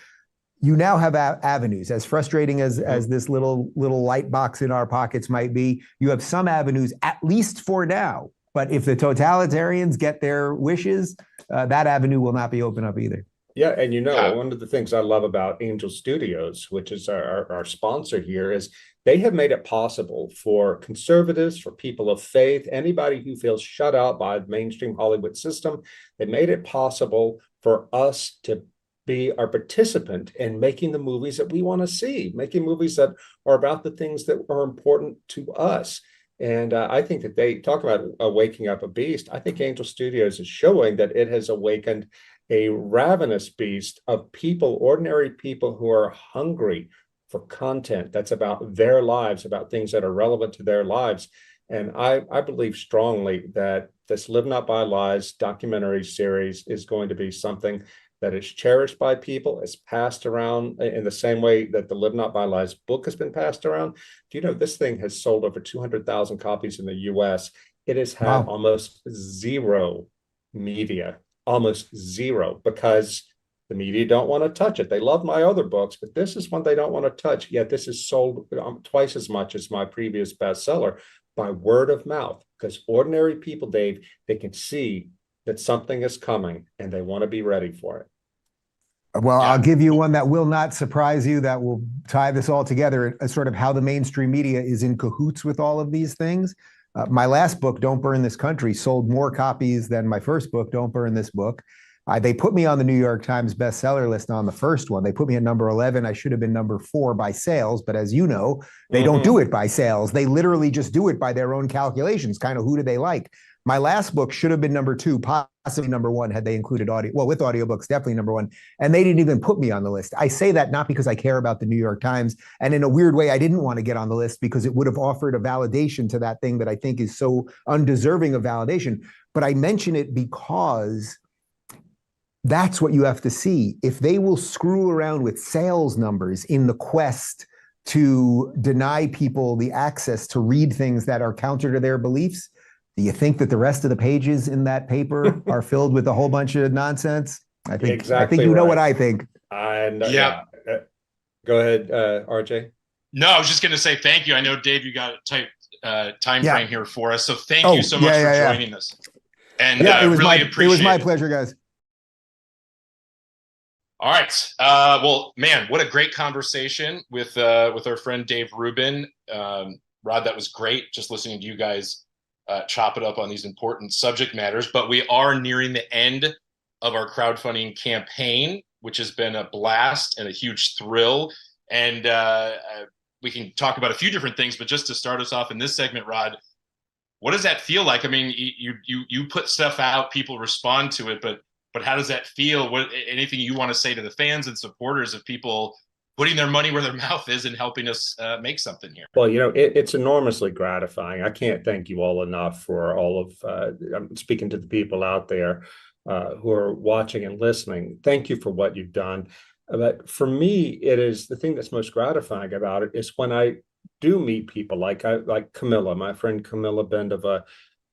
you now have avenues. As frustrating as this little light box in our pockets might be, you have some avenues, at least for now. But if the totalitarians get their wishes, that avenue will not be open up either. Yeah, and Yeah. one of the things I love about Angel Studios, which is our sponsor here, is they have made it possible for conservatives, for people of faith, anybody who feels shut out by the mainstream Hollywood system. They made it possible for us to be our participant in making the movies that we want to see, making movies that are about the things that are important to us. And I think that they talk about waking up a beast. I think Angel Studios is showing that it has awakened a ravenous beast of people, ordinary people who are hungry for content that's about their lives, about things that are relevant to their lives. And I believe strongly that this Live Not by Lies documentary series is going to be something that is cherished by people, is passed around in the same way that the Live Not by Lies book has been passed around. Do you know this thing has sold over 200,000 copies in the US? It has had Wow. almost zero media, almost zero, because the media don't want to touch it. They love my other books, but this is one they don't want to touch. Yet this is sold twice as much as my previous bestseller by word of mouth, because ordinary people, Dave, they can see that something is coming and they want to be ready for it. Well, Yeah. I'll give you one that will not surprise you, that will tie this all together, sort of how the mainstream media is in cahoots with all of these things. My last book, Don't Burn This Country, sold more copies than my first book, Don't Burn This Book. They put me on the New York Times bestseller list on the first one. They put me at number 11. I should have been number 4 by sales, but as you know, they don't do it by sales. They literally just do it by their own calculations. Kind of who do they like? My last book should have been number 2, possibly number 1 had they included audio. Well, with audiobooks, definitely number 1. And they didn't even put me on the list. I say that not because I care about the New York Times. And in a weird way, I didn't want to get on the list because it would have offered a validation to that thing that I think is so undeserving of validation. But I mention it because that's what you have to see. If they will screw around with sales numbers in the quest to deny people the access to read things that are counter to their beliefs, do you think that the rest of the pages in that paper are filled with a whole bunch of nonsense? I think Exactly you know right. what I think. And Yeah. Go ahead, RJ. No, I was just going to say thank you. I know, Dave, you got a tight time Yeah. frame here for us. So thank Oh, you so much yeah, for yeah, yeah. joining us. And Yeah, it was really my appreciate it. pleasure, guys. All right. Well, man, what a great conversation with our friend Dave Rubin. Rod, that was great. Just listening to you guys chop it up on these important subject matters. But we are nearing the end of our crowdfunding campaign, which has been a blast and a huge thrill. And we can talk about a few different things, but just to start us off in this segment, Rod, what does that feel like? I mean, you put stuff out, people respond to it, but how does that feel? What, anything you want to say to the fans and supporters of people putting their money where their mouth is and helping us make something here? Well, it's enormously gratifying. I can't thank you all enough for all of, I'm speaking to the people out there who are watching and listening. Thank you for what you've done. But for me, it is the thing that's most gratifying about it is when I do meet people like Camilla, my friend Camilla Bendova,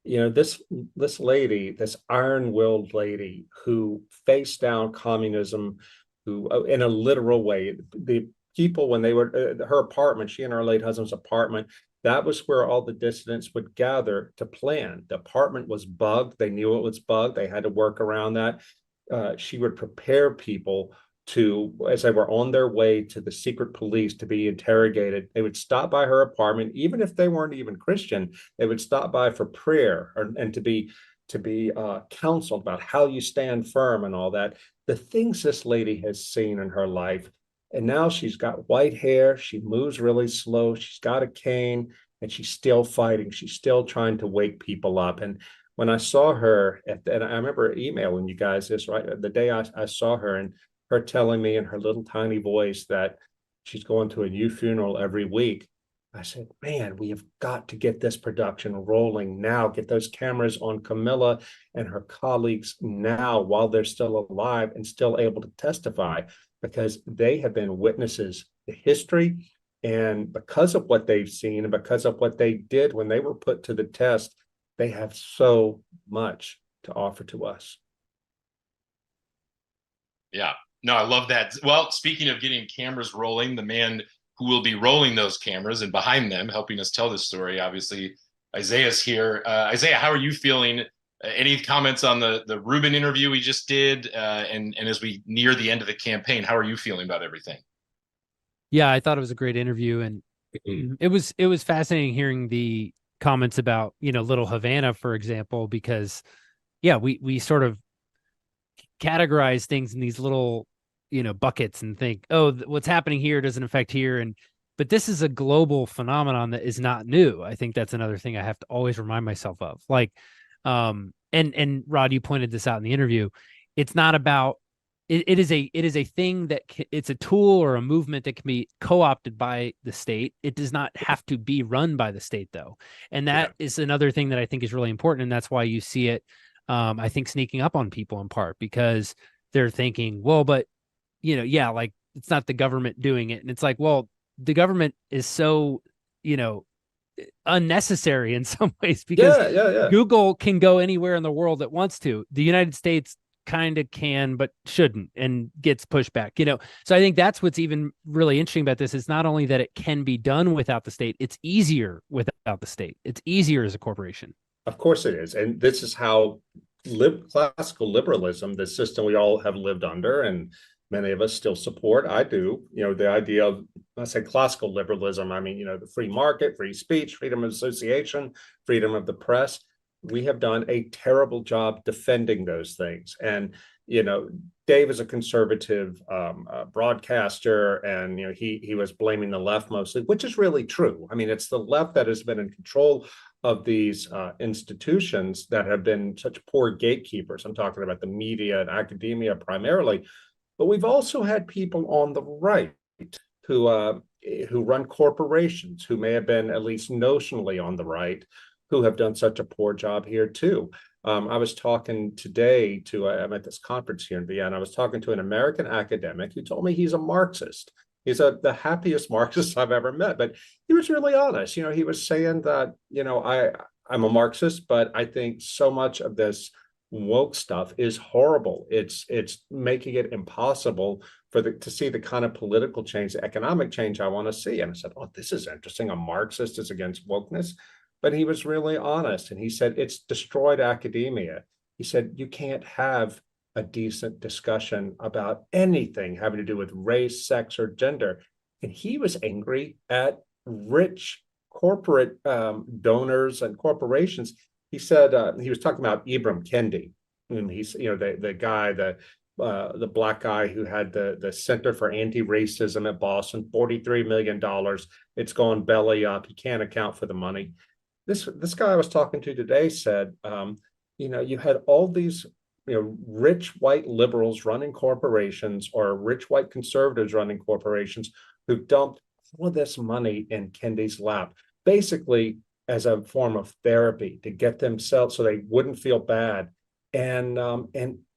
this lady, this iron-willed lady who faced down communism, who in a literal way, the people when they were her apartment, she and her late husband's apartment, that was where all the dissidents would gather to plan. The apartment was bugged. They knew it was bugged. They had to work around that. She would prepare people to, as they were on their way to the secret police to be interrogated, they would stop by her apartment, even if they weren't even Christian. They would stop by for prayer and to be counseled about how you stand firm and all that. The things this lady has seen in her life, and now she's got white hair. She moves really slow. She's got a cane, and she's still fighting. She's still trying to wake people up. And when I saw her, and I remember emailing you guys this right the day I saw her, and her telling me in her little tiny voice that she's going to a new funeral every week. I said, man, we have got to get this production rolling now, get those cameras on Camilla and her colleagues now while they're still alive and still able to testify, because they have been witnesses to history. And because of what they've seen and because of what they did when they were put to the test, they have so much to offer to us. Yeah. No, I love that. Well, speaking of getting cameras rolling, the man who will be rolling those cameras and behind them, helping us tell this story, obviously, Isaiah's here. Isaiah, how are you feeling Any comments on the Rubin interview we just did, and as we near the end of the campaign, how are you feeling about everything? Yeah, I thought it was a great interview, and it was fascinating hearing the comments about, Little Havana, for example, because yeah, we sort of categorize things in these little, buckets and think, oh, what's happening here doesn't affect here. But this is a global phenomenon that is not new. I think that's another thing I have to always remind myself of. Like, and Rod, you pointed this out in the interview. It's not about, it is a thing that it's a tool or a movement that can be co-opted by the state. It does not have to be run by the state, though. And that is another thing that I think is really important. And that's why you see it, I think, sneaking up on people in part, because they're thinking, well, but, like, it's not the government doing it. And it's like, well, the government is so, unnecessary in some ways, because Google can go anywhere in the world it wants to. The United States kind of can, but shouldn't, and gets pushback, So I think that's what's even really interesting about this, is not only that it can be done without the state, it's easier without the state. It's easier as a corporation. Of course it is. And this is how classical liberalism, the system we all have lived under, and many of us still support. I do. The idea of, when I say classical liberalism, I mean, the free market, free speech, freedom of association, freedom of the press. We have done a terrible job defending those things. And, Dave is a conservative broadcaster, and, he was blaming the left mostly, which is really true. I mean, it's the left that has been in control of these institutions that have been such poor gatekeepers. I'm talking about the media and academia primarily. But we've also had people on the right who run corporations, who may have been at least notionally on the right, who have done such a poor job here too. I was talking today I'm at this conference here in Vienna. I was talking to an American academic who told me he's a Marxist. He's the happiest Marxist I've ever met, but he was really honest. He was saying that, I'm a Marxist, but I think so much of this woke stuff is horrible. It's making it impossible to see the kind of political change, the economic change I want to see. And I said, oh, this is interesting. A Marxist is against wokeness. But he was really honest. And he said, it's destroyed academia. He said, you can't have a decent discussion about anything having to do with race, sex, or gender. And he was angry at rich corporate donors and corporations. He said, he was talking about Ibram Kendi, and he's, the guy, the black guy who had the Center for Anti-Racism at Boston, $43 million. It's gone belly up. He can't account for the money. This guy I was talking to today said, you had all these, rich white liberals running corporations, or rich white conservatives running corporations, who dumped all of this money in Kendi's lap, basically as a form of therapy to get themselves so they wouldn't feel bad. And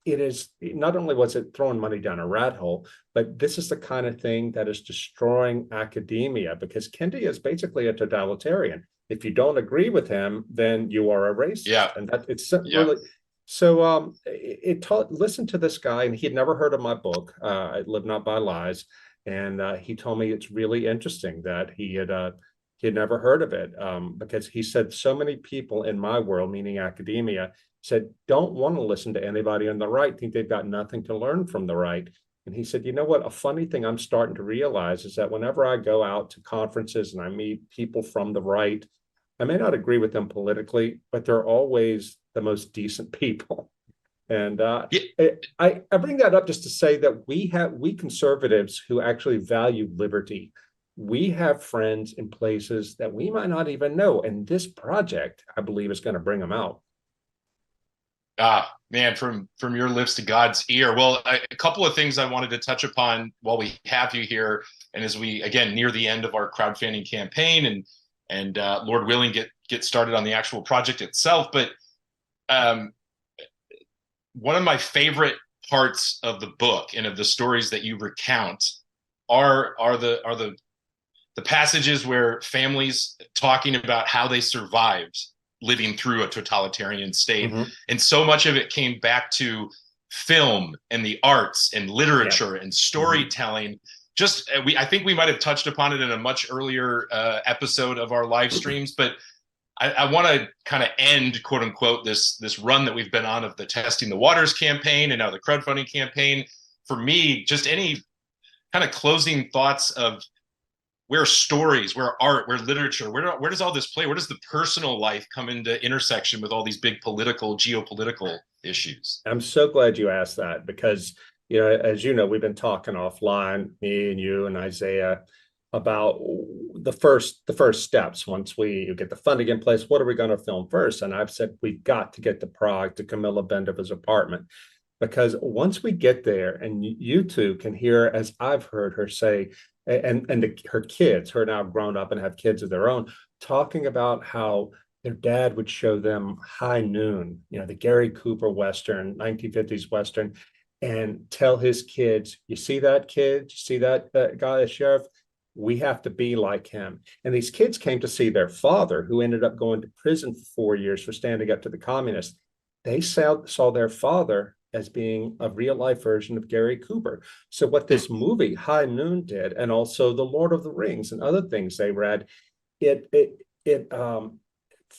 it is, not only was it throwing money down a rat hole, but this is the kind of thing that is destroying academia, because Kendi is basically a totalitarian. If you don't agree with him, then you are a racist. Yeah. And that it's really, so listen to this guy, and he had never heard of my book, Live Not by Lies. And he told me it's really interesting that he had never heard of it, because he said so many people in my world, meaning academia, said don't want to listen to anybody on the right, think they've got nothing to learn from the right. And he said, you know what, a funny thing I'm starting to realize is that whenever I go out to conferences and I meet people from the right, I may not agree with them politically, but they're always the most decent people. And I bring that up just to say that we conservatives who actually value liberty, we have friends in places that we might not even know. And this project, I believe, is going to bring them out. Man, from your lips to God's ear. Well, a couple of things I wanted to touch upon while we have you here, and as we, again, near the end of our crowdfunding campaign, and Lord willing, get started on the actual project itself. But one of my favorite parts of the book and of the stories that you recount are the passages where families talking about how they survived living through a totalitarian state. Mm-hmm. And so much of it came back to film and the arts and literature and storytelling. Mm-hmm. Just I think we might have touched upon it in a much earlier episode of our live streams, but I want to kind of end, quote unquote, this run that we've been on of the Testing the Waters campaign and now the crowdfunding campaign. For me, just any kind of closing thoughts of where stories, where art, where literature, where does all this play? Where does the personal life come into intersection with all these big political, geopolitical issues? I'm so glad you asked that because, as you know, we've been talking offline, me and you and Isaiah, about the first steps. Once we get the funding in place, what are we going to film first? And I've said we've got to get to Prague, to Camilla Bendova's apartment, because once we get there, and you two can hear, as I've heard her say, her kids, who are now grown up and have kids of their own, talking about how their dad would show them High Noon, the Gary Cooper Western, 1950s Western, and tell his kids, you see that kid, you see that guy, the sheriff, we have to be like him. And these kids came to see their father, who ended up going to prison for 4 years for standing up to the communists. They saw their father as being a real life version of Gary Cooper. So what this movie High Noon did, and also The Lord of the Rings and other things they read, it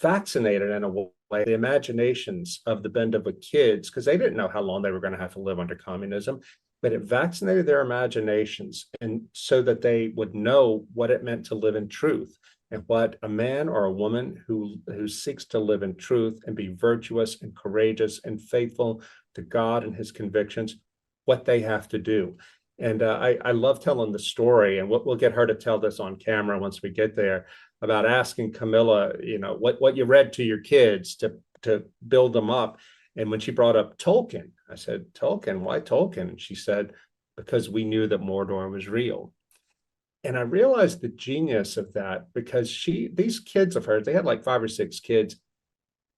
vaccinated in a way the imaginations of the Bendova kids, because they didn't know how long they were going to have to live under communism, but it vaccinated their imaginations, and so that they would know what it meant to live in truth, and what a man or a woman who seeks to live in truth and be virtuous and courageous and faithful to God and his convictions, what they have to do. And I love telling the story, and we'll get her to tell this on camera once we get there, about asking Camilla, what you read to your kids to build them up. And when she brought up Tolkien, I said, Tolkien, why Tolkien? And she said, because we knew that Mordor was real. And I realized the genius of that, because these kids of hers, they had like 5 or 6 kids.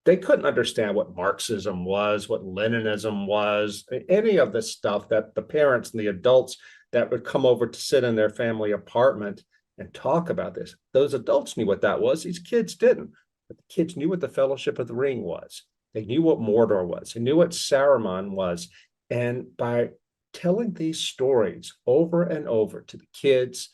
They couldn't understand what Marxism was, what Leninism was, any of the stuff that the parents and the adults that would come over to sit in their family apartment and talk about this. Those adults knew what that was. These kids didn't. But the kids knew what the Fellowship of the Ring was. They knew what Mordor was. They knew what Saruman was. And by telling these stories over and over to the kids,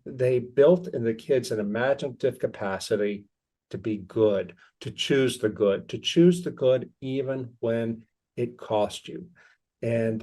they built in the kids an imaginative capacity to be good, to choose the good even when it cost you. And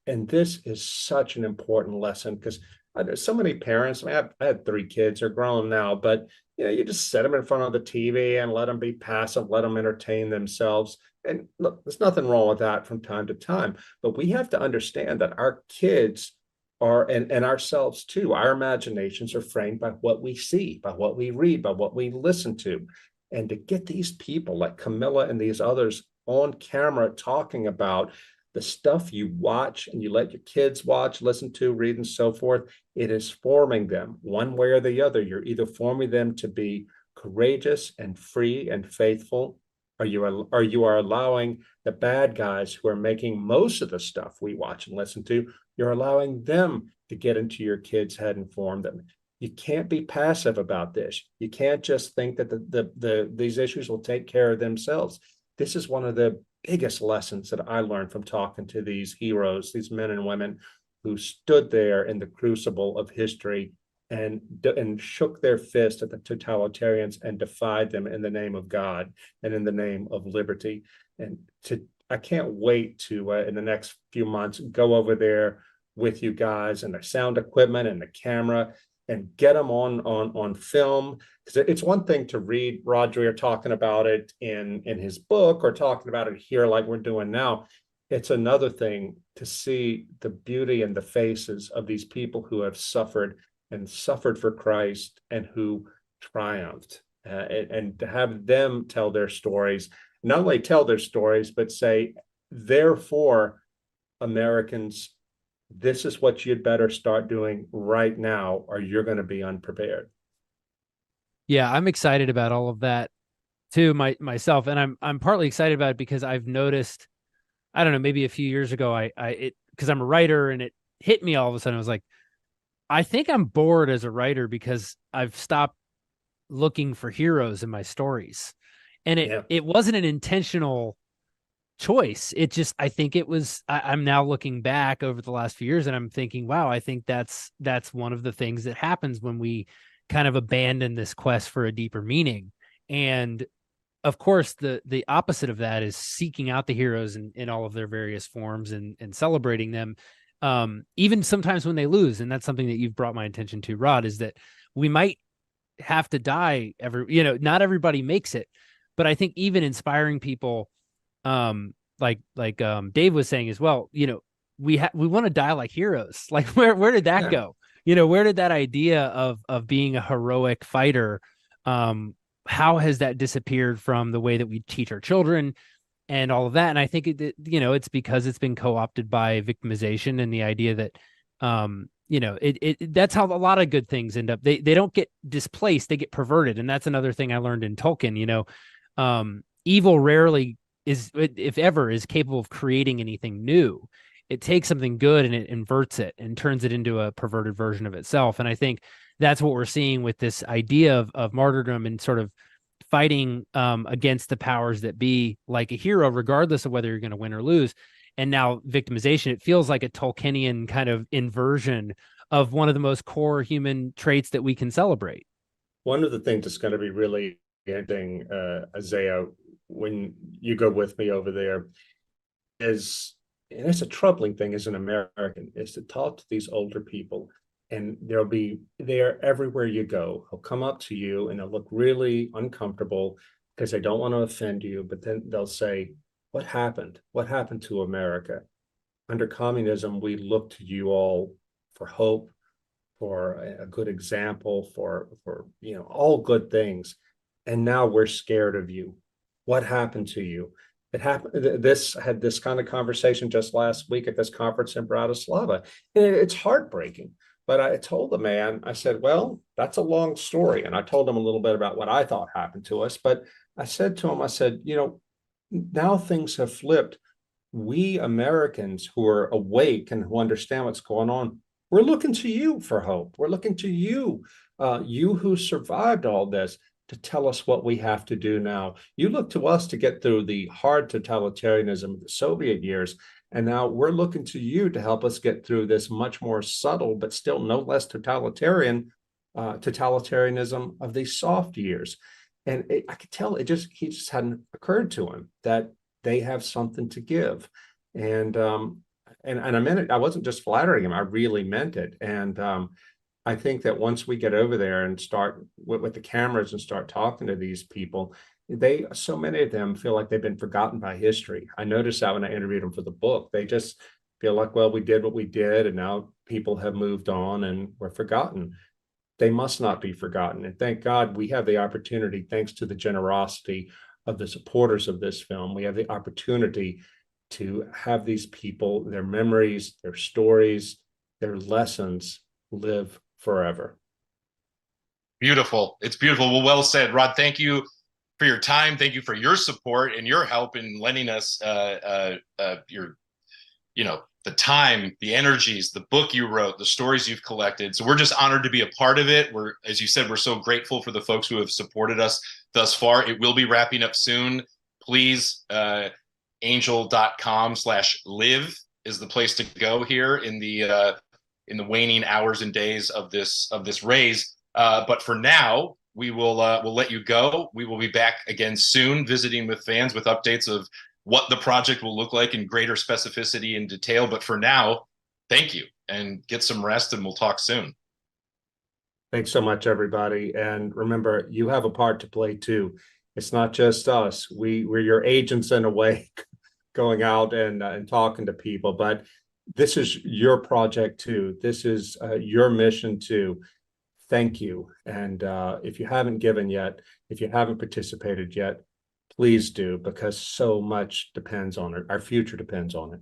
this is such an important lesson, because there's so many parents. I had 3 kids, they're grown now, but you just set them in front of the TV and let them be passive, let them entertain themselves. And look, there's nothing wrong with that from time to time, but we have to understand that our kids are, and ourselves too, our imaginations are framed by what we see, by what we read, by what we listen to. And to get these people like Camilla and these others on camera talking about the stuff you watch and you let your kids watch, listen to, read, and so forth, it is forming them one way or the other. You're either forming them to be courageous and free and faithful, or you are allowing the bad guys who are making most of the stuff we watch and listen to, you're allowing them to get into your kids' head and form them. You can't be passive about this. You can't just think that these issues will take care of themselves. This is one of the biggest lessons that I learned from talking to these heroes, these men and women who stood there in the crucible of history and shook their fist at the totalitarians and defied them in the name of God and in the name of liberty. And I can't wait to, in the next few months, go over there with you guys and their sound equipment and the camera and get them on film. Because it's one thing to read Roger talking about it in his book or talking about it here like we're doing now. It's another thing to see the beauty in the faces of these people who have suffered for Christ and who triumphed, and to have them tell their stories, not only tell their stories, but say, therefore, Americans, this is what you'd better start doing right now, or you're going to be unprepared. Yeah, I'm excited about all of that too, myself, and I'm partly excited about it because I've noticed, I don't know, maybe a few years ago, because I'm a writer, and it hit me all of a sudden. I was like, I think I'm bored as a writer because I've stopped looking for heroes in my stories, and it wasn't an intentional choice. It just, I think it was, I'm now looking back over the last few years and I'm thinking, wow, I think that's one of the things that happens when we kind of abandon this quest for a deeper meaning. And of course, the opposite of that is seeking out the heroes in all of their various forms and celebrating them, even sometimes when they lose. And that's something that you've brought my attention to, Rod, is that we might have to die not everybody makes it. But I think even inspiring people, like Dave was saying as well, we want to die like heroes. Like where did that go? Where did that idea of being a heroic fighter, how has that disappeared from the way that we teach our children and all of that? And I think it's because it's been co-opted by victimization and the idea that, that's how a lot of good things end up. They don't get displaced, they get perverted. And that's another thing I learned in Tolkien. Evil rarely is, if ever, is capable of creating anything new. It takes something good and it inverts it and turns it into a perverted version of itself. And I think that's what we're seeing with this idea of martyrdom and sort of fighting against the powers that be like a hero, regardless of whether you're going to win or lose. And now victimization, it feels like a Tolkienian kind of inversion of one of the most core human traits that we can celebrate. One of the things that's going to be really interesting, Isaiah, when you go with me over there, is, and it's a troubling thing as an American, is to talk to these older people, and they'll be there everywhere you go. They'll come up to you and they'll look really uncomfortable because they don't want to offend you, but then they'll say, what happened? What happened to America? Under communism, we looked to you all for hope, for a good example, for all good things. And now we're scared of you. What happened to you? It happened. This had this kind of conversation just last week at this conference in Bratislava. And it's heartbreaking. But I told the man, I said, well, that's a long story. And I told him a little bit about what I thought happened to us. But I said to him, I said, now things have flipped. We Americans who are awake and who understand what's going on, we're looking to you for hope. We're looking to you, you who survived all this, to tell us what we have to do now. You look to us to get through the hard totalitarianism of the Soviet years, and now we're looking to you to help us get through this much more subtle, but still no less totalitarianism of these soft years. And I could tell he just hadn't occurred to him that they have something to give. And I meant it. I wasn't just flattering him. I really meant it. And I think that once we get over there and start with the cameras and start talking to these people, so many of them feel like they've been forgotten by history. I noticed that when I interviewed them for the book. They just feel like, well, we did what we did, and now people have moved on and we're forgotten. They must not be forgotten. And thank God we have the opportunity, thanks to the generosity of the supporters of this film, we have the opportunity to have these people, their memories, their stories, their lessons live forever. Beautiful. It's beautiful. Well said, Rod. Thank you for your time. Thank you for your support and your help in lending us the time, the energies, the book you wrote, the stories you've collected. So we're just honored to be a part of it. We're, as you said, we're so grateful for the folks who have supported us thus far. It will be wrapping up soon. Please, angel.com/live is the place to go here in the waning hours and days of this raise. But for now, we'll let you go. We will be back again soon, visiting with fans with updates of what the project will look like in greater specificity and detail. But for now, thank you, and get some rest, and we'll talk soon. Thanks so much, everybody. And remember, you have a part to play too. It's not just us. We're your agents in a way, going out and talking to people, but this is your project too. This is your mission too. Thank you. And if you haven't given yet, if you haven't participated yet, please do, because so much depends on it. Our future depends on it.